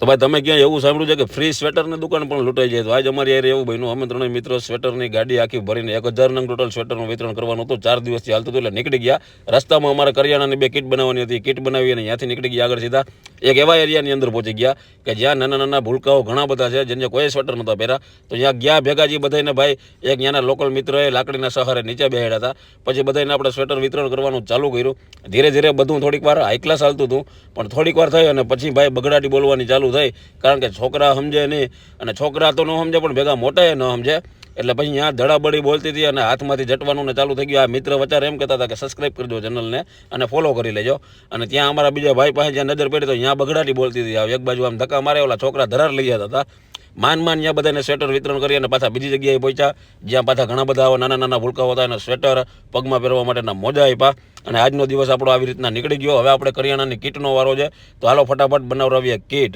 તો ભાઈ તમે ક્યાંય એવું સાંભળ્યું છે કે ફ્રી સ્વેટરની દુકાન પણ લૂંટાઈ જાય? તો આજ અમારી યાર એવું બન્યું. અમે ત્રણેય મિત્રો સ્વેટરની ગાડી આખી ભરીને 1000 નંગ ટોટલ સ્વેટરનું વિતરણ કરવાનું હતું. 4 દિવસથી હાલતું હતું એટલે નીકળી ગયા. રસ્તામાં અમારે કરિયાણાની 2 કીટ બનાવવાની હતી. કીટ બનાવી અને ત્યાંથી નીકળી ગયા આગળ સીધા એક એવા એરિયાની અંદર પહોંચી ગયા કે જ્યાં નાના નાના ભૂલકાઓ ઘણા બધા છે જેને કોઈ સ્વેટર નહોતા પહેર્યા. તો ત્યાં ગયા ભેગા જે બધાને ભાઈ એક ત્યાંના લોકલ મિત્રોએ લાકડીના સહારે નીચે બેહાડ્યા હતા. પછી બધાને આપણે સ્વેટર વિતરણ કરવાનું ચાલુ કર્યું. ધીરે ધીરે બધું થોડીક વાર હાઈ ક્લાસ હાલતું હતું પણ થોડીક વાર થઈ અને પછી ભાઈ બગડાટી બોલવાની ચાલુ થઈ. કારણ કે છોકરા સમજે નહીં અને છોકરા તો ન સમજે પણ ભેગા મોટા ન સમજે. એટલે પછી ત્યાં ધડાબડી બોલતી હતી અને હાથમાંથી જટવાનું ને ચાલુ થઈ ગયું. આ મિત્ર વચારે એમ કહેતા હતા કે સબસ્ક્રાઈબ કરજો ચેનલને અને ફોલો કરી લેજો. અને ત્યાં અમારા બીજા ભાઈ પાસે જ્યાં નજર પડી તો ત્યાં બગડાટી બોલતી હતી. એક બાજુ આમ ધક્કા મારે ઓલા છોકરા ધરાર લઈ જતા હતા. માન ત્યાં બધાને સ્વેટર વિતરણ કરી અને પાછા બીજી જગ્યાએ પહોંચ્યા જ્યાં પાછા ઘણા બધા આવા નાના નાના ભૂલકાઓ હતા અને સ્વેટર પગમાં પહેરવા માટેના મોજા આપ્યા. અને આજનો દિવસ આપણો આવી રીતના નીકળી ગયો. હવે આપણે કરિયાણાની કીટનો વારો છે. તો હાલો ફટાફટ બનાવડાવીએ કીટ.